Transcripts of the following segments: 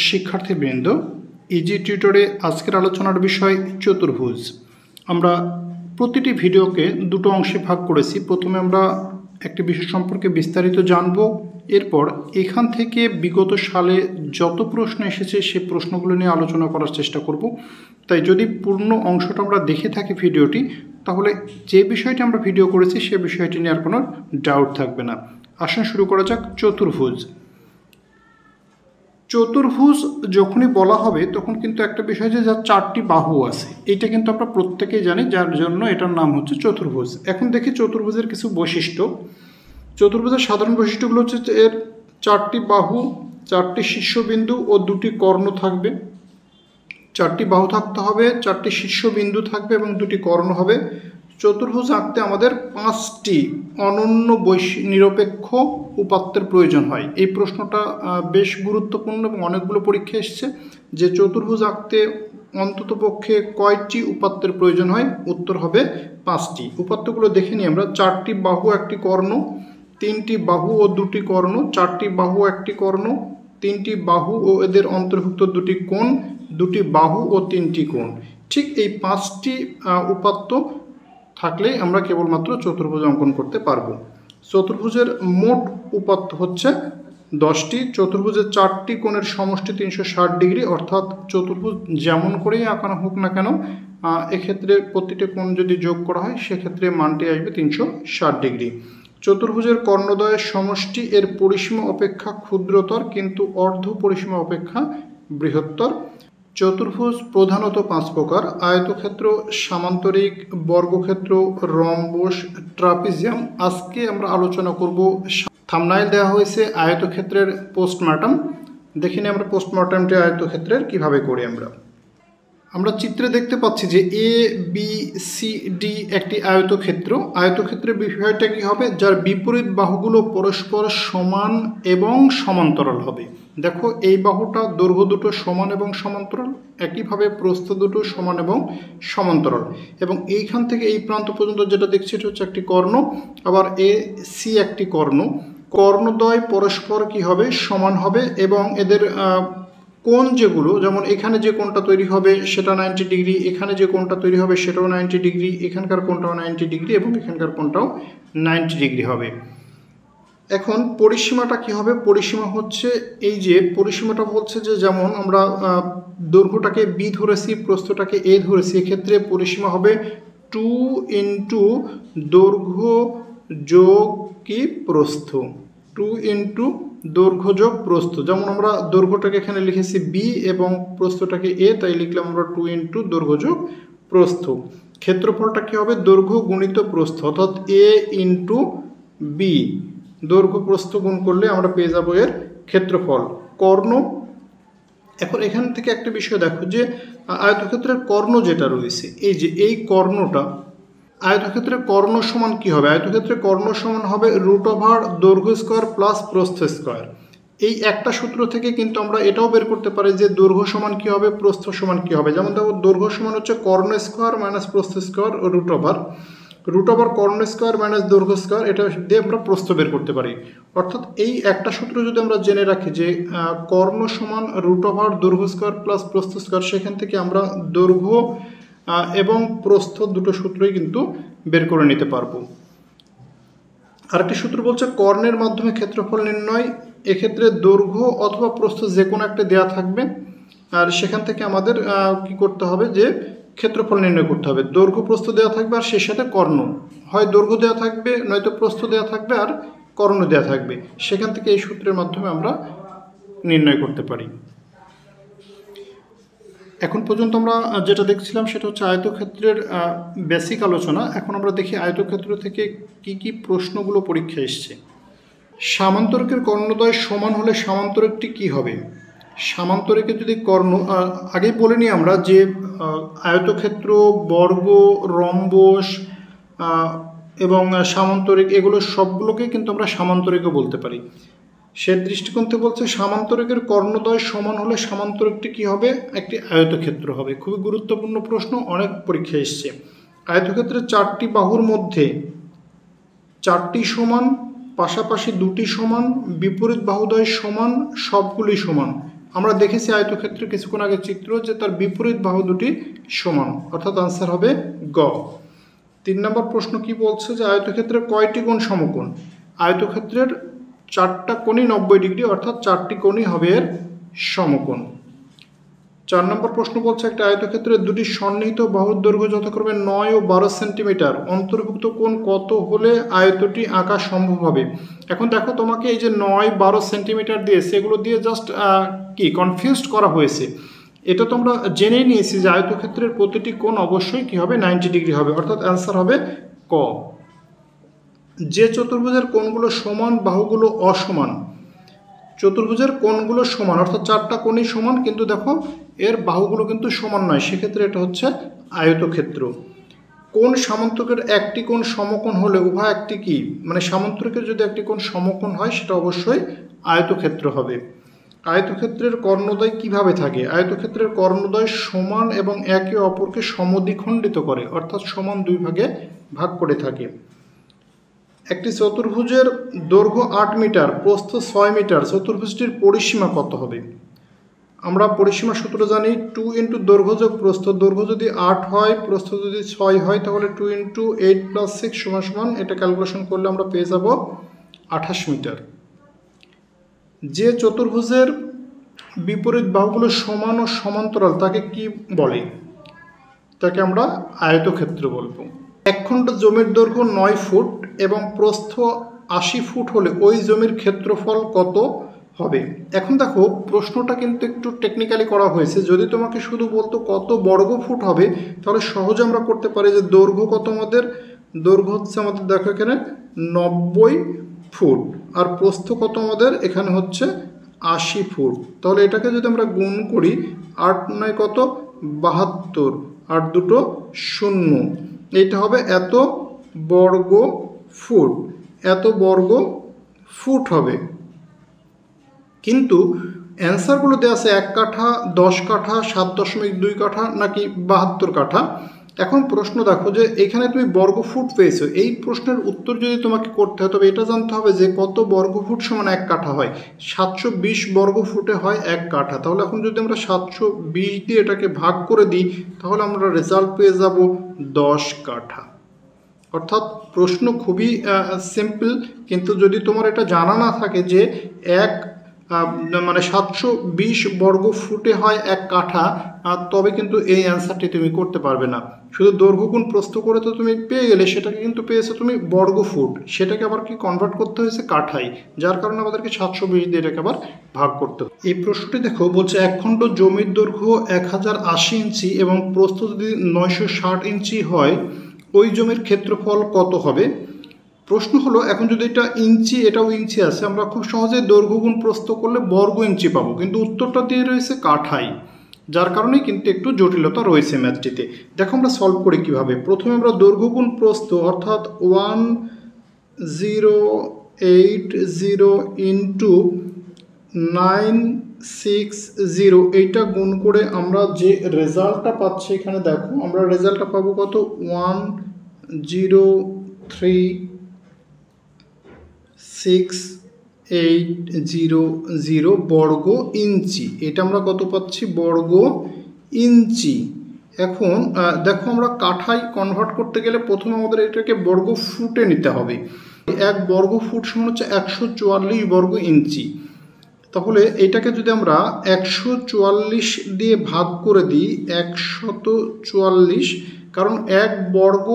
শিক্ষার্থীবৃন্দ, ইজি টিউটরে আজকের আলোচনার বিষয় চতুর্ভুজ। আমরা প্রতিটি ভিডিওকে দুটো অংশে ভাগ করেছি। প্রথমে আমরা একটি বিষয় সম্পর্কে বিস্তারিত জানব, এরপর এখান থেকে বিগত সালে যত প্রশ্ন এসেছে সে প্রশ্নগুলো নিয়ে আলোচনা করার চেষ্টা করব। তাই যদি পূর্ণ অংশটা আমরা দেখে থাকি ভিডিওটি, তাহলে যে বিষয়টি আমরা ভিডিও করেছি সে বিষয়টি নিয়ে আর কোনো ডাউট থাকবে না। আসুন শুরু করা যাক। চতুর্ভুজ চতুর্ভুজ যখনই বলা হবে তখন কিন্তু একটা বিষয় যে যার চারটি বাহু আছে, এটা কিন্তু আমরা প্রত্যেকেই জানি, যার জন্য এটার নাম হচ্ছে চতুর্ভুজ। এখন দেখি চতুর্ভুজের কিছু বৈশিষ্ট্য। চতুর্ভুজের সাধারণ বৈশিষ্ট্যগুলো হচ্ছে এর চারটি বাহু, চারটি শীর্ষবিন্দু ও দুটি কর্ণ থাকবে। চারটি বাহু থাকতে হবে, চারটি শীর্ষবিন্দু থাকবে এবং দুটি কর্ণ হবে। চতুর্ভুজ আঁকতে আমাদের পাঁচটি অনন্য নিরপেক্ষ উপাত্তের প্রয়োজন হয়। এই প্রশ্নটা বেশ গুরুত্বপূর্ণ এবং অনেকগুলো পরীক্ষা এসছে যে চতুর্ভুজ আঁকতে অন্ততপক্ষে কয়টি উপাত্তের প্রয়োজন হয়। উত্তর হবে পাঁচটি। উপাত্তগুলো দেখে নিই আমরা। চারটি বাহু একটি কর্ণ, তিনটি বাহু ও দুটি কর্ণ, চারটি বাহু একটি কর্ণ, তিনটি বাহু ও এদের অন্তর্ভুক্ত দুটি কোণ, দুটি বাহু ও তিনটি কোণ। ঠিক এই পাঁচটি উপাত্ত থাকলে আমরা কেবলমাত্র চতুর্ভুজ অঙ্কন করতে পারবো। চতুর্ভুজের মোট উপাত্ত হচ্ছে 10টি। চতুর্ভুজের চারটি কোণের সমষ্টি 360 ডিগ্রি, অর্থাৎ চতুর্ভুজ যেমন করেই আঁকানো হোক না কেন, এক্ষেত্রে প্রতিটি কোণ যদি যোগ করা হয় সেক্ষেত্রে মানটি আসবে 360 ডিগ্রি। চতুর্ভুজের কর্ণদ্বয়ের সমষ্টি এর পরিসীমা অপেক্ষা ক্ষুদ্রতর কিন্তু অর্ধ পরিসীমা অপেক্ষা বৃহত্তর। চতুর্ভুজ প্রধানত 5 প্রকার: আয়তক্ষেত্র, সামান্তরিক, বর্গক্ষেত্র, রম্বস, ট্রাপিজিয়াম। আজকে আমরা আলোচনা করব, থাম্বনেইল দেওয়া হয়েছে আয়তক্ষেত্রের পোস্টমর্টম। দেখে নিই আমরা পোস্টমর্টমটি আয়তক্ষেত্রের কিভাবে করি। আমরা চিত্রে দেখতে পাচ্ছি যে এ বি সি ডি একটি আয়তক্ষেত্র। আয়তক্ষেত্রের বিষয়টা কি হবে? যার বিপরীত বাহুগুলো পরস্পর সমান এবং সমান্তরাল হবে। দেখো, এই বাহুটা দৈর্ঘ্য দুটো সমান এবং সমান্তরাল, একইভাবে প্রস্থ দুটো সমান এবং সমান্তরাল, এবং এইখান থেকে এই প্রান্ত পর্যন্ত যেটা দেখছি এটা হচ্ছে একটি কর্ণ। আবার এ সি একটি কর্ণ। কর্ণদ্বয় পরস্পর কি হবে? সমান হবে, এবং এদের কোণ যেগুলো, যেমন এখানে যে কোণটা তৈরি হবে সেটা 90 ডিগ্রি, এখানে যে কোণটা তৈরি হবে সেটাও 90 ডিগ্রি, এখানকার কোণটাও 90 ডিগ্রি এবং এখানকার কোণটাও 90 ডিগ্রি হবে। এখন পরিসীমাটা কি হবে? পরিসীমা হচ্ছে এই যে পরিসীমাটা বলছে যে, যেমন আমরা দৈর্ঘ্যটাকে বি ধরেছি, প্রস্থটাকে এ ধরেছি, এক্ষেত্রে পরিসীমা হবে 2 ইন্টু দৈর্ঘ্য যোগ কি প্রস্থ, 2 ইন্টু দৈর্ঘ্য যোগ প্রস্থ। যেমন আমরা দৈর্ঘ্যটাকে এখানে লিখেছি বি এবং প্রস্থটাকে এ, তাই লিখলাম আমরা 2 ইন্টু দৈর্ঘ্য যোগ প্রস্থ। ক্ষেত্রফলটা কি হবে? দৈর্ঘ্য গুণিত প্রস্থ, অর্থাৎ এ ইন্টু বি, দৈর্ঘ্য প্রস্থ গুণ করলে আমরা পেয়ে যাবো এর ক্ষেত্রফল। কর্ণ, এখন এখান থেকে একটা বিষয় দেখো যে আয়তক্ষেত্রের কর্ণ যেটা রয়েছে, এই যে এই কর্ণটা, আয়তক্ষেত্রের কর্ণ সমান কি হবে? আয়তক্ষেত্রের কর্ণ সমান হবে √ওভার দৈর্ঘ্য স্কোয়ার প্লাস প্রস্থ স্কোয়ার। এই একটা সূত্র থেকে কিন্তু আমরা এটাও বের করতে পারি যে দৈর্ঘ্য সমান কি হবে, প্রস্থ সমান কি হবে। যেমন দেখো, দৈর্ঘ্য সমান হচ্ছে কর্ণ স্কোয়ার মাইনাস প্রস্থ স্কোয়ার √ওভার কর্ণ স্কোয়ার মাইনাস দৈর্ঘ্য স্কোয়ার, এটা দিয়ে আমরা প্রস্থ বের করতে পারি। অর্থাৎ এই একটা সূত্র যদি আমরা জেনে রাখি যে কর্ণ সমান √ওভার দৈর্ঘ্য স্কোয়ার প্লাস প্রস্থ স্কোয়ার, সেখান থেকে আমরা দৈর্ঘ্য এবং প্রস্থ দুটো সূত্রই কিন্তু বের করে নিতে পারবো। আরেকটি সূত্র বলছে কর্ণের মাধ্যমে ক্ষেত্রফল নির্ণয়। এক্ষেত্রে দৈর্ঘ্য অথবা প্রস্থ যে কোনো একটা দেয়া থাকবে, আর সেখান থেকে আমাদের কি করতে হবে যে ক্ষেত্রফল নির্ণয় করতে হবে। দৈর্ঘ্য প্রস্থ দেওয়া থাকবে আর সেই সাথে কর্ণ, হয় দৈর্ঘ্য দেওয়া থাকবে নয়তো প্রস্থ দেওয়া থাকবে আর কর্ণ দেওয়া থাকবে। সেখান থেকে এই সূত্রের মাধ্যমে আমরা নির্ণয় করতে পারি। এখন পর্যন্ত আমরা যেটা দেখছিলাম সেটা হচ্ছে আয়তক্ষেত্রের বেসিক আলোচনা। এখন আমরা দেখি আয়তক্ষেত্র থেকে কি কি প্রশ্নগুলো পরীক্ষা এসছে। সামান্তরিকের কর্ণদ্বয় সমান হলে সামান্তরিকটি কি হবে? সামান্তরিকের যদি কর্ণ, আগেই বলে নিই আমরা যে আয়তক্ষেত্র, বর্গ, রম্বস এবং সামান্তরিক, এগুলো সবগুলোকে কিন্তু আমরা সামান্তরিকও বলতে পারি। সে দৃষ্টিকোণ থেকে বলছে সামান্তরিকের কর্ণদ্বয় সমান হলে সামান্তরিকটি কি হবে? একটি আয়তক্ষেত্র হবে। খুবই গুরুত্বপূর্ণ প্রশ্ন, অনেক পরীক্ষা এসছে। আয়তক্ষেত্রের চারটি বাহুর মধ্যে চারটি সমান, পাশাপাশি দুটি সমান, বিপরীত বাহুদ্বয় সমান, সবগুলি সমান। আমরা দেখেছি আয়তক্ষেত্রের কিছুক্ষণ আগে চিত্র যে তার বিপরীত বাহু দুটি সমান, অর্থাৎ আনসার হবে গ। 3 নম্বর প্রশ্ন কি বলছে যে আয়তক্ষেত্রের কয়টি কোণ সমকোণ? আয়তক্ষেত্রের 4টা কোণই 90 ডিগ্রি, অর্থাৎ 4টি কোণই হবে এর সমকোণ। 4 নম্বর প্রশ্ন বলছে একটা আয়তক্ষেত্রের দুটি সন্নিহিত বাহুর দৈর্ঘ্য যথাক্রমে 9 ও 12 সেন্টিমিটার, অন্তর্ভুক্ত কোণ কত হলে আয়তটি আঁকা সম্ভব হবে? এখন দেখো তোমাকে এই যে 9, 12 সেন্টিমিটার দিয়েছে, এগুলো দিয়ে জাস্ট কি কনফিউজড করা হয়েছে। এটা তোমরা জেনেই নিয়েছি যে আয়তক্ষেত্রের প্রতিটি কোণ অবশ্যই কি হবে 90 ডিগ্রি হবে, অর্থাৎ অ্যান্সার হবে ক। যে চতুর্ভুজের কোণগুলো সমান বাহুগুলো অসমান, চতুর্ভুজের কোণগুলো সমান অর্থাৎ 4টা কোণই সমান, কিন্তু দেখো এর বাহুগুলো কিন্তু সমান নয়, সেক্ষেত্রে এটা হচ্ছে আয়তক্ষেত্র। কোণ সামান্তরিকের একটি কোণ সমকোণ হলে উভয় একটি কি, মানে সামান্তরিকের যদি একটি কোণ সমকোণ হয় সেটা অবশ্যই আয়তক্ষেত্র হবে। আয়তক্ষেত্রের কর্ণদ্বয় কিভাবে থাকে? আয়তক্ষেত্রের কর্ণদ্বয় সমান এবং একে অপরকে সমদ্বিখণ্ডিত করে, অর্থাৎ সমান 2 ভাগে ভাগ করে থাকে। একটি চতুর্ভুজের দৈর্ঘ্য 8 মিটার, প্রস্থ 6 মিটার, চতুর্ভুজটির পরিসীমা কত হবে? আমরা পরিসীমা সূত্র জানি 2 ইন্টু দৈর্ঘ্য যোগ প্রস্থ। দৈর্ঘ্য যদি 8 হয়, প্রস্থ যদি 6 হয়, তাহলে 2 ইন্টু 8 প্লাস 6 সমান এটা ক্যালকুলেশন করলে আমরা পেয়ে যাব 28 মিটার। যে চতুর্ভুজের বিপরীত বাহুগুলো সমান ও সমান্তরাল তাকে কি বলে? তাকে আমরা আয়তক্ষেত্র বলবো। একখণ্ড জমির দৈর্ঘ্য 9 ফুট এবং প্রস্থ 80 ফুট হলে ওই জমির ক্ষেত্রফল কত হবে? এখন দেখো প্রশ্নটা কিন্তু একটু টেকনিক্যালি করা হয়েছে। যদি তোমাকে শুধু বলতো কত বর্গ ফুট হবে, তাহলে সহজে আমরা করতে পারি যে দৈর্ঘ্য কত আমাদের, দৈর্ঘ্য হচ্ছে আমাদের দেখো এখানে 90 ফুট, আর প্রস্থ কত আমাদের এখানে হচ্ছে 80 ফুট। তাহলে এটাকে যদি আমরা গুণ করি, 8 9 কত 72, আর 2 0, এইটা হবে এত বর্গ ফুট, এত বর্গ ফুট হবে। কিন্তু অ্যান্সারগুলো দেওয়া আছে 1 কাঠা, 10 কাঠা, 7.2 কাঠা নাকি 72 কাঠা। এখন প্রশ্ন দেখো যে এখানে তুমি বর্গ ফুট পেয়েছো, এই প্রশ্নের উত্তর যদি তোমাকে করতে হয় তবে এটা জানতে হবে যে কত বর্গ ফুট সমান 1 কাঠা হয়। 720 বর্গ ফুটে হয় 1 কাঠা। তাহলে এখন যদি আমরা 720 দিয়ে এটাকে ভাগ করে দিই, তাহলে আমরা রেজাল্ট পেয়ে যাব 10 কাঠা। অর্থাৎ প্রশ্ন খুবই সিম্পল, কিন্তু যদি তোমার এটা জানা না থাকে যে মানে 720 বর্গ ফুটে হয় 1 কাঠা, তবে কিন্তু এই অ্যান্সারটি তুমি করতে পারবে না। শুধু দৈর্ঘ্য গুণ প্রস্থ করে তো তুমি পেয়ে গেলে, সেটাকে কিন্তু পেয়েছো তুমি বর্গ ফুট, সেটাকে আবার কি কনভার্ট করতে হয়েছে কাঠায়, যার কারণে আমাদেরকে 720 দিয়ে এটাকে আবার ভাগ করতে হবে। এই প্রশ্নটি দেখো বলছে একখণ্ড জমির দৈর্ঘ্য 1080 ইঞ্চি এবং প্রস্থ যদি 960 ইঞ্চি হয়, ওই জমির ক্ষেত্রফল কত হবে? প্রশ্ন হলো এখন যদি এটা ইঞ্চি, এটাও ইঞ্চি আছে, আমরা খুব সহজে দৈর্ঘ্য গুণ প্রস্থ করলে বর্গ ইঞ্চি পাবো, কিন্তু উত্তরটা দিয়ে রয়েছে কাঠাই, যার কারণেই কিন্তু একটু জটিলতা রয়েছে ম্যাথটিতে। দেখো আমরা সলভ করি কিভাবে। প্রথমে আমরা দৈর্ঘ্য গুণ প্রস্থ অর্থাৎ 1080 ইন্টু 960 এইটা গুণ করে আমরা যে রেজাল্টটা পাচ্ছি, এখানে দেখো আমরা রেজাল্টটা পাবো কত 103,680 বর্গ ইঞ্চি। এটা আমরা কত পাচ্ছি? বর্গ ইঞ্চি। এখন দেখো আমরা কাঠায় কনভার্ট করতে গেলে প্রথমে আমাদের এটাকে বর্গ ফুটে নিতে হবে। 1 বর্গ ফুট সমান হচ্ছে 144 বর্গ ইঞ্চি। তাহলে এইটাকে যদি আমরা 144 দিয়ে ভাগ করে দিই, 144, কারণ 1 বর্গ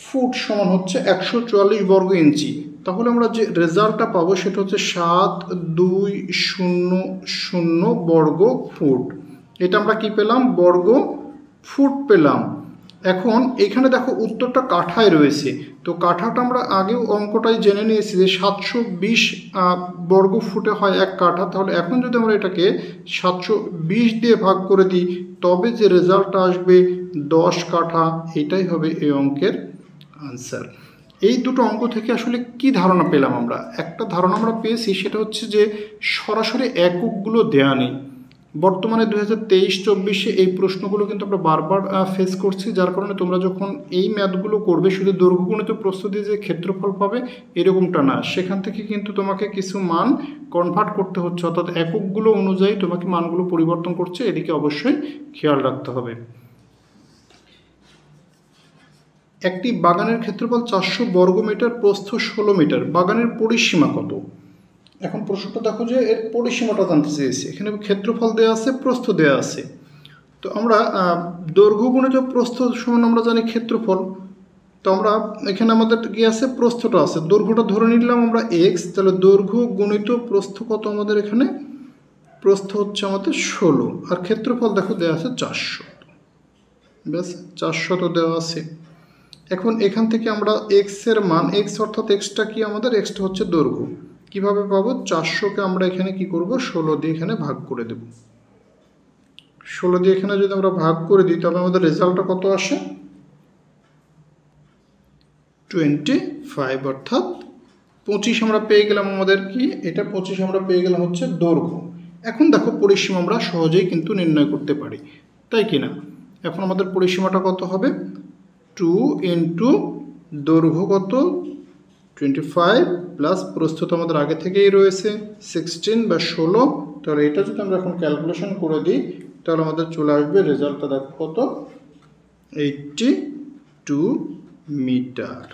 ফুট সমান হচ্ছে 144 বর্গ ইঞ্চি। তাহলে আমরা যে রেজাল্টটা পাবো সেটা হচ্ছে 7200 বর্গ ফুট। এটা আমরা কি পেলাম? বর্গ ফুট পেলাম। এখন এখানে দেখো উত্তরটা কাঠায় রয়েছে, তো কাঠাটা আমরা আগেও অঙ্কটাই জেনে নিয়েছি যে 720 বর্গ ফুটে হয় 1 কাঠা। তাহলে এখন যদি আমরা এটাকে 720 দিয়ে ভাগ করে দিই, তবে যে রেজাল্টটা আসবে 10 কাঠা। এটাই হবে এই অঙ্কের আনসার। এই দুটো অঙ্ক থেকে আসলে কি ধারণা পেলাম আমরা? একটা ধারণা আমরা পেয়েছি, সেটা হচ্ছে যে সরাসরি এককগুলো দেয়া নেই, বর্তমানে 2023-24 এই প্রশ্নগুলো কিন্তু আমরা বারবার ফেস করছি, যার কারণে তোমরা যখন এই ম্যাথগুলো করবে শুধু দৈর্ঘ্যগুণিত প্রস্থ দিয়ে যে ক্ষেত্রফল পাবে এরকমটা না, সেখান থেকে কিন্তু তোমাকে কিছু মান কনভার্ট করতে হচ্ছে, অর্থাৎ এককগুলো অনুযায়ী তোমাকে মানগুলো পরিবর্তন করছে, এদিকে অবশ্যই খেয়াল রাখতে হবে। একটি বাগানের ক্ষেত্রফল 400 বর্গমিটার, প্রস্থ 16 মিটার, বাগানের পরিসীমা কত? এখন প্রশ্নটা দেখো যে এর পরিসীমাটা জানতে চেয়েছি, এখানে ক্ষেত্রফল দেওয়া আছে, প্রস্থ দেওয়া আছে। তো আমরা দৈর্ঘ্য গুণিত প্রস্থ সমান আমরা জানি ক্ষেত্রফল, তো আমরা এখানে আমাদের কি আছে, প্রস্থটা আছে, দৈর্ঘ্যটা ধরে নিলাম আমরা x, তাহলে দৈর্ঘ্য গুণিত প্রস্থ কত আমাদের এখানে, প্রস্থ হচ্ছে আমাদের 16, আর ক্ষেত্রফল দেখো দেওয়া আছে 400, ব্যাস 400 তো দেওয়া আছে। এখন এখান থেকে আমরা x এর মান, x অর্থাৎ xটা কি আমাদের, xটা হচ্ছে দৈর্ঘ্য, কিভাবে পাবো, 400কে আমরা এখানে কি করব, 16 দিয়ে এখানে ভাগ করে দেব। 16 দিয়ে এখানে যদি আমরা ভাগ করে দিই তবে আমাদের রেজাল্টটা কত আসে, 25, অর্থাৎ 25 আমরা পেয়ে গেলাম আমাদের কি, এটা 25 আমরা পেয়ে গেলাম হচ্ছে দৈর্ঘ্য। এখন দেখো পরিসীমা আমরা সহজেই কিন্তু নির্ণয় করতে পারি, তাই কি না? এখন আমাদের পরিসীমাটা কত হবে, 2 ইন্টু দৈর্ঘ্য কত 25 প্লাস প্রস্থ তো আমাদের আগে থেকেই রয়েছে 16 বা 16, তাহলে এটা যদি আমরা এখন ক্যালকুলেশন করে দিই তাহলে আমাদের চলে আসবে রেজাল্টটা দেখো কত, 82 মিটার।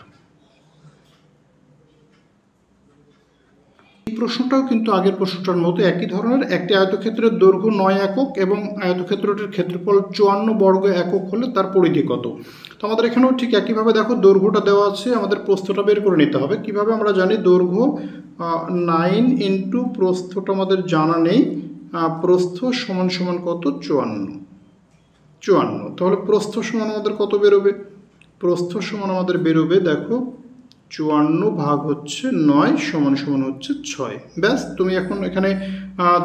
এই প্রশ্নটাও কিন্তু আগের প্রশ্নটার মতো একই ধরনের, একটি আয়তক্ষেত্রের দৈর্ঘ্য 9 একক এবং আয়তক্ষেত্রটির ক্ষেত্রফল 54 বর্গ একক হলে তার পরিধি কত? তো আমাদের এখানেও ঠিক একইভাবে দেখো দৈর্ঘ্যটা দেওয়া আছে, আমাদের প্রস্থটা বের করে নিতে হবে। কিভাবে আমরা জানি, দৈর্ঘ্য 9 ইন্টু প্রস্থটা আমাদের জানা নেই, প্রস্থ সমান সমান কত, 54, তাহলে প্রস্থ সমান আমাদের কত বেরোবে, প্রস্থ সমান আমাদের বেরোবে দেখো 54 ভাগ হচ্ছে 9 সমান সমান হচ্ছে 6, ব্যাস। তুমি এখন এখানে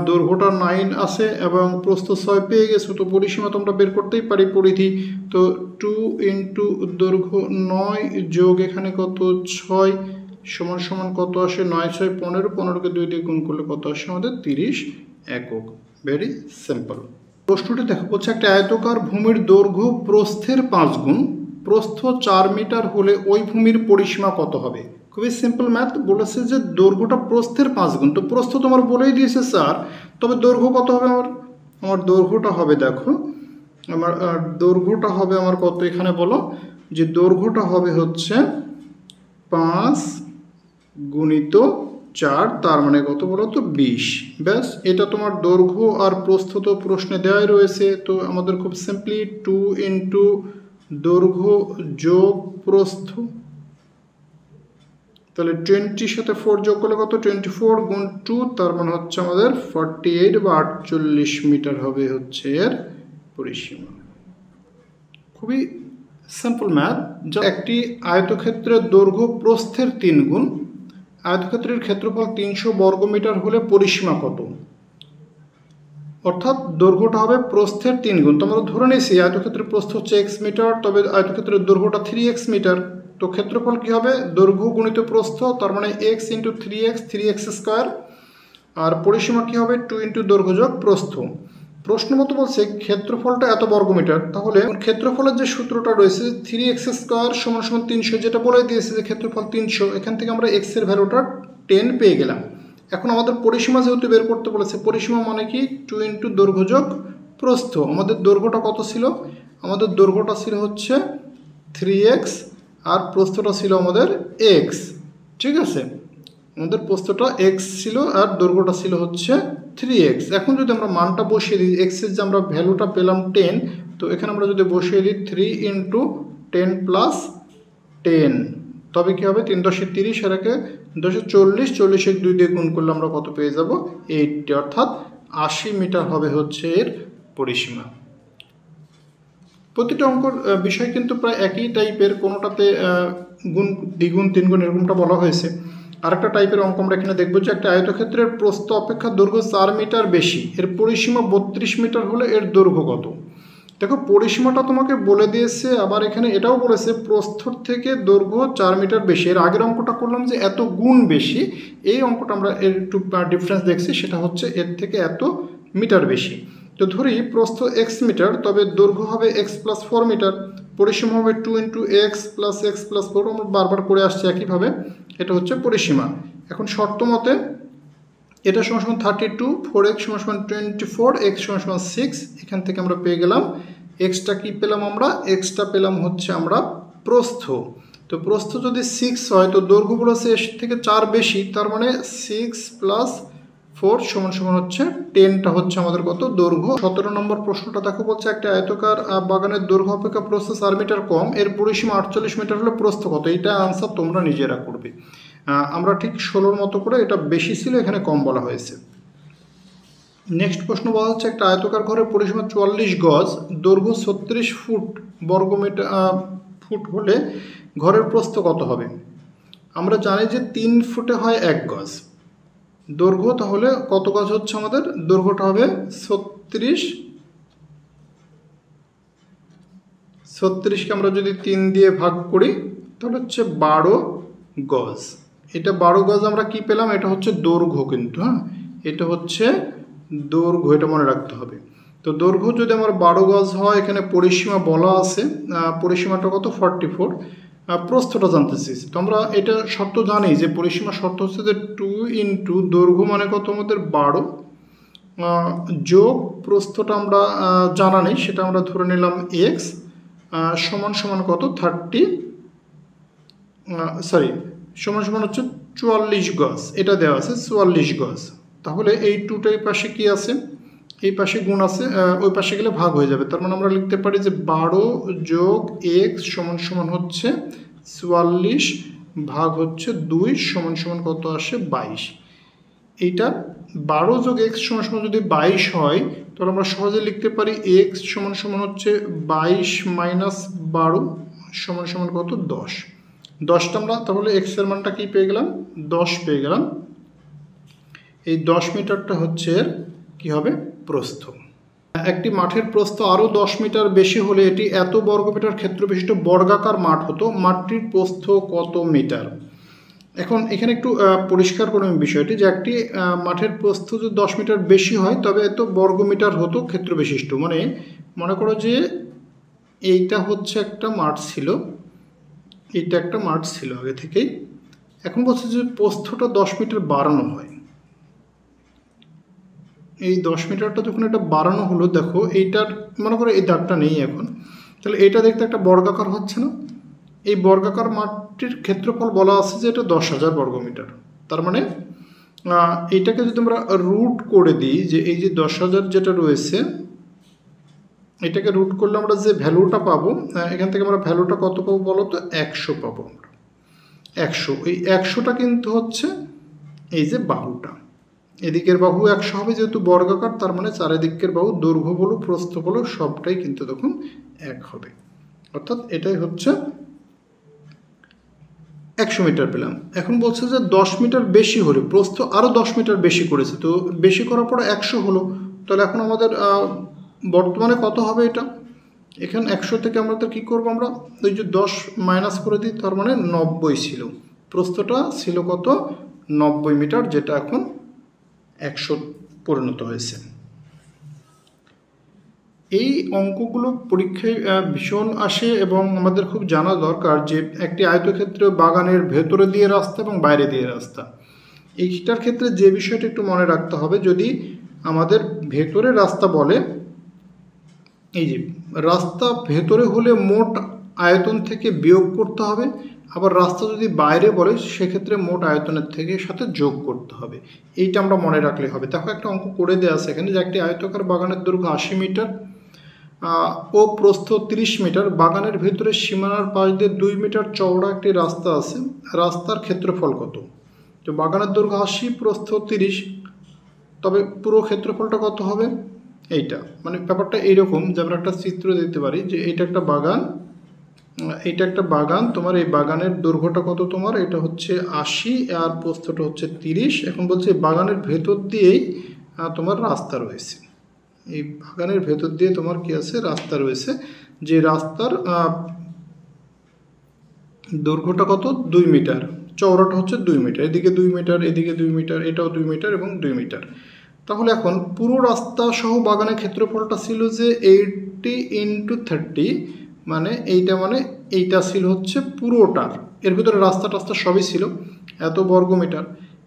দৈর্ঘ্যটা 9 আছে এবং প্রস্থ 6 পেয়ে গেছো, তো পরিসীমা তোমরা বের করতেই পারি, পরিধি তো 2 ইন্টু দৈর্ঘ্য 9 যোগ এখানে কত 6 সমান সমান কত আসে, 9 6 15, 15কে 2 দিয়ে গুণ করলে কত আসে আমাদের 30 একক। Very simple. প্রশ্নটি দেখো বলছে একটা আয়তকার ভূমির দৈর্ঘ্য প্রস্থের 5 গুণ, প্রস্থ 4 মিটার হলে ওই ভূমির পরিসীমা কত হবে? খুবই সিম্পল ম্যাথ, বলেছে যে দৈর্ঘ্যটা প্রস্থের 5 গুণ, তো প্রস্থ তোমার বলেই দিয়েছে 4, তবে দৈর্ঘ্য কত হবে আমার দৈর্ঘ্যটা হবে দেখো, আমার দৈর্ঘ্যটা হবে আমার কত, এখানে বলো যে দৈর্ঘ্যটা হবে হচ্ছে 5 গুণিত 4, তার মানে কত বলো তো 20, ব্যাস। এটা তোমার দৈর্ঘ্য আর প্রস্থ তো প্রশ্নে দেওয়াই রয়েছে, তো আমাদের খুব সিম্পলি 2 ইন্টু দৈর্ঘ্য যোগ প্রস্থ, তাহলে 20 সাথে 4 যোগ করলে কত, 24 গুণ 2, তার মানে হচ্ছে আমাদের 48 বা 48 মিটার হবে হচ্ছে এর পরিসীমা। খুবই সিম্পল ম্যাথ। যা একটি আয়তক্ষেত্রের দৈর্ঘ্য প্রস্থের 3 গুণ, আয়তক্ষেত্রের ক্ষেত্রফল 300 বর্গমিটার হলে পরিসীমা কত? অর্থাৎ দৈর্ঘ্যটা হবে প্রস্থের 3 গুণ, তোমরা ধরে নিয়েছি আয়তক্ষেত্রের প্রস্থ হচ্ছে x মিটার, তবে আয়তক্ষেত্রের দৈর্ঘ্যটা 3x মিটার, তো ক্ষেত্রফল কি হবে, দৈর্ঘ্য গুণিত প্রস্থ, তার মানে x ইন্টু 3x স্কোয়ার, আর পরিসীমা কি হবে 2 ইন্টু দৈর্ঘ্য যোগ প্রস্থ। প্রশ্ন মতো বলছে ক্ষেত্রফলটা এত বর্গমিটার, তাহলে ক্ষেত্রফলের যে সূত্রটা রয়েছে 3x স্কোয়ার সমান সমান 300, যেটা বলে দিয়েছে যে ক্ষেত্রফল 300, এখান থেকে আমরা x এর ভ্যালুটা 10 পেয়ে গেলাম। এখন আমাদের পরিসীমা যেহেতু বের করতে বলেছে, পরিসীমা মানে কি 2 ইন্টু দৈর্ঘ্য যোগ প্রস্থ। আমাদের দৈর্ঘ্যটা কত ছিল, আমাদের দৈর্ঘ্যটা ছিল হচ্ছে 3x আর প্রস্থটা ছিল আমাদের x, ঠিক আছে, আমাদের প্রস্থটা x ছিল আর দৈর্ঘ্যটা ছিল হচ্ছে 3x। এখন যদি আমরা মানটা বসিয়ে দিই, x এর যে আমরা ভ্যালুটা পেলাম 10, তো এখানে আমরা যদি বসিয়ে দিই 3 ইন্টু 10 প্লাস 10, তবে কি হবে 3 10 30 আর 1 10 40, 40 2 দিয়ে গুণ করলে আমরা কত পেয়ে যাব 80, অর্থাৎ 80 মিটার হবে হচ্ছে এর পরিসীমা। প্রতিটা অঙ্কর বিষয় কিন্তু প্রায় একই টাইপের, কোনোটাতে গুণ দ্বিগুণ তিনগুণ এরকমটা বলা হয়েছে। আরেকটা টাইপের অঙ্ক আমরা এখানে দেখবো যে একটা আয়তক্ষেত্রের প্রস্থ অপেক্ষা দৈর্ঘ্য 4 মিটার বেশি, এর পরিসীমা 32 মিটার হলে এর দৈর্ঘ্য কত? দেখো পরিসীমাটা তোমাকে বলে দিয়েছে, আবার এখানে এটাও বলেছে প্রস্থর থেকে দৈর্ঘ্য 4 মিটার বেশি। এর আগের অঙ্কটা করলাম যে এত গুণ বেশি, এই অঙ্কটা আমরা এর একটু ডিফারেন্স দেখছি, সেটা হচ্ছে এর থেকে এত মিটার বেশি। তো ধরি প্রস্থ এক্স মিটার, তবে দৈর্ঘ্য হবে এক্স প্লাস 4 মিটার, পরিসীমা হবে 2 × x + x + 4। আমরা বারবার করে আসছি একইভাবে, এটা হচ্ছে পরিসীমা। এখন শর্ত মতে এটা সমান 32, 4x সমান 24, x সমান 6। এখান থেকে আমরা পেয়ে গেলাম এক্সটা কি পেলাম, আমরা এক্সটা পেলাম হচ্ছে আমরা প্রস্থ। তো প্রস্থ যদি 6 হয় তো দৈর্ঘ্য বলেছে এর থেকে 4 বেশি, তার মানে 6 + 4 সমান হচ্ছে 10টা হচ্ছে আমাদের কত, দৈর্ঘ্য। 17 নম্বর প্রশ্নটা দেখো, বলছে একটা আয়তাকার বাগানের দৈর্ঘ্য অপেক্ষা প্রস্থ 4 মিটার কম, এর পরিসীমা 48 মিটার হলে প্রস্থ কত? এইটা আনসার তোমরা নিজেরা করবে। আমরা ঠিক 16-র মতো করে, এটা বেশি ছিল এখানে কম বলা হয়েছে। নেক্সট প্রশ্ন বলা হচ্ছে একটা আয়তাকার ঘরের পরিসীমা 44 গজ, দৈর্ঘ্য 36 ফুট বর্গমিটার ফুট হলে ঘরের প্রস্থ কত হবে? আমরা জানি যে 3 ফুটে হয় 1 গজ, দৈর্ঘ্য তাহলে কত গজ হচ্ছে আমাদের? দৈর্ঘ্যটা হবে 36কে আমরা যদি 3 দিয়ে ভাগ করি তাহলে হচ্ছে 12 গজ। এটা 12 গজ আমরা কি পেলাম? এটা হচ্ছে দৈর্ঘ্য, কিন্তু হ্যাঁ এটা হচ্ছে দৈর্ঘ্য, এটা মনে রাখতে হবে। তো দৈর্ঘ্য যদি আমার 12 গজ হয়, এখানে পরিসীমা বলা আছে, পরিসীমাটা কত? 44। প্রস্থটা জানতে চেয়েছি, তো আমরা এটা শর্ত জানি যে পরিসীমা শর্ত হচ্ছে যে 2 × দৈর্ঘ্য মানে কত আমাদের 12 যোগ প্রস্থটা আমরা জানা নেই, সেটা আমরা ধরে নিলাম x সমান কত 30 সমান হচ্ছে 44 গজ, এটা দেওয়া আছে 44 গজ। তাহলে এই 2টাই পাশে কি আছে? এই পাশে গুণ আছে, ওই পাশে গেলে ভাগ হয়ে যাবে। তার মানে আমরা লিখতে পারি যে 12 যোগ x সমান হচ্ছে 44 ভাগ হচ্ছে 2 সমান কত আসে? 22। এইটা 12 যোগ x সমান যদি 22 হয়, তাহলে আমরা সহজে লিখতে পারি x সমান হচ্ছে 22 - 12 সমান কত? 10। 10টা আমরা তাহলে x এর মানটা কি পেয়ে গেলাম? 10 পেয়ে গেলাম। এই 10 মিটারটা হচ্ছে কি হবে? প্রস্থ। একটি মাঠের প্রস্থ আরও 10 মিটার বেশি হলে এটি এত বর্গমিটার ক্ষেত্র বিশিষ্ট বর্গাকার মাঠ হতো, মাঠটির প্রস্থ কত মিটার? এখন এখানে একটু পরিষ্কার করুন বিষয়টি, যে একটি মাঠের প্রস্থ যদি 10 মিটার বেশি হয় তবে এত বর্গমিটার হতো ক্ষেত্র বিশিষ্ট। মানে মনে করো যে এইটা হচ্ছে একটা মাঠ ছিল, এইটা একটা মাঠ ছিল আগে থেকেই। এখন বলছে যে প্রস্থটা 10 মিটার বাড়ানো হয়, এই 10 মিটারটা যখন এটা বাড়ানো হলো, দেখো এইটার মনে করো এই দাগটা নেই এখন, তাহলে এটা দেখতে একটা বর্গাকার হচ্ছে না? এই বর্গাকার মাঠটির ক্ষেত্রফল বলা আছে যে এটা 10,000 বর্গমিটার। তার মানে এইটাকে যদি আমরা রুট করে দিই, যে এই যে 10,000 যেটা রয়েছে, এটাকে রুট করলে আমরা যে ভ্যালুটা পাবো, এখান থেকে আমরা ভ্যালুটা কত পাবো বলো তো? 100 পাবো আমরা। 100, এই 100টা কিন্তু হচ্ছে এই যে বাহুটা, এদিকের বাহু 100 হবে যেহেতু বর্গাকার, তার মানে চারিদিকের বাহু দৈর্ঘ্য বলো প্রস্থ বলো সবটাই কিন্তু তখন 1 হবে। অর্থাৎ এটাই হচ্ছে 100 মিটার পেলাম। এখন বলছে যে 10 মিটার বেশি হলে প্রস্থ আরও 10 মিটার বেশি করেছে, তো বেশি করার পরে 100 হলো, তাহলে এখন আমাদের বর্তমানে কত হবে? এটা এখানে 100 থেকে আমাদের কী করবো? আমরা ওই যে 10 মাইনাস করে দিই, তার মানে 90 ছিল, প্রস্থটা ছিল কত? 90 মিটার, যেটা এখন 100 পরিণত হয়েছে। এই অঙ্কগুলো পরীক্ষায় ভীষণ আসে এবং আমাদের খুব জানা দরকার যে একটি আয়তক্ষেত্র বাগানের ভেতরে দিয়ে রাস্তা এবং বাইরে দিয়ে রাস্তা, এইটার ক্ষেত্রে যে বিষয়টা একটু মনে রাখতে হবে, যদি আমাদের ভেতরে রাস্তা বলে, এই যে রাস্তা ভেতরে হলে মোট আয়তন থেকে বিয়োগ করতে হবে, আবার রাস্তা যদি বাইরে বলে সেক্ষেত্রে মোট আয়তনের থেকে সাথে যোগ করতে হবে। এইটা আমরা মনে রাখলে হবে। দেখো একটা অঙ্ক করে দেওয়া আছে এখানে, যে একটি আয়তাকার বাগানের দৈর্ঘ্য 80 মিটার ও প্রস্থ 30 মিটার, বাগানের ভেতরে সীমানার পাশ দিয়ে 2 মিটার চওড়া একটি রাস্তা আছে, রাস্তার ক্ষেত্রফল কত? তো বাগানের দৈর্ঘ্য 80, প্রস্থ 30, তবে পুরো ক্ষেত্রফলটা কত হবে? এইটা মানে ব্যাপারটা এইরকম যে আমরা একটা চিত্র দিতে পারি, যে এইটা একটা বাগান, এইটা একটা বাগান, তোমার এই বাগানের দৈর্ঘ্যটা কত? তোমার এটা হচ্ছে 80 আর প্রস্থটা হচ্ছে 30। এখন বলছে বাগানের ভেতর দিয়েই তোমার রাস্তা রয়েছে, এই বাগানের ভেতর দিয়ে তোমার কি আছে? রাস্তা রয়েছে, যে রাস্তার দৈর্ঘ্যটা কত? 2 মিটার, চওড়াটা হচ্ছে 2 মিটার, এদিকে 2 মিটার, এদিকে 2 মিটার, এটাও 2 মিটার এবং 2 মিটার। তাহলে এখন পুরো রাস্তা সহ বাগানের ক্ষেত্রফলটা ছিল যে 80 × 30, মানে এইটা ছিল হচ্ছে পুরোটার, এর ভিতরে রাস্তা টাস্তা সবই ছিল এত বর্গমিটার।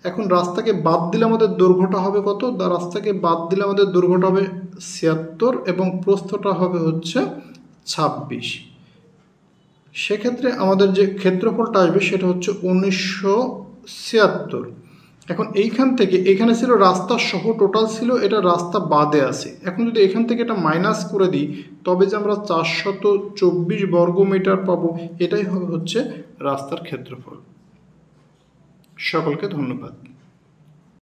এখন রাস্তাকে বাদ দিলে আমাদের দৈর্ঘ্যটা হবে কত? রাস্তাকে বাদ দিলে আমাদের দৈর্ঘ্যটা হবে 76 এবং প্রস্থটা হবে হচ্ছে 26। সেক্ষেত্রে আমাদের যে ক্ষেত্রফলটা আসবে সেটা হচ্ছে 1976। এখন এইখান থেকে এখানে ছিল রাস্তা সহ টোটাল ছিল, এটা রাস্তা বাদে আছে। এখন যদি এখান থেকে এটা মাইনাস করে দিই তবে যে আমরা 424 বর্গমিটার পাবো, এটাই হচ্ছে রাস্তার ক্ষেত্রফল। সকলকে ধন্যবাদ।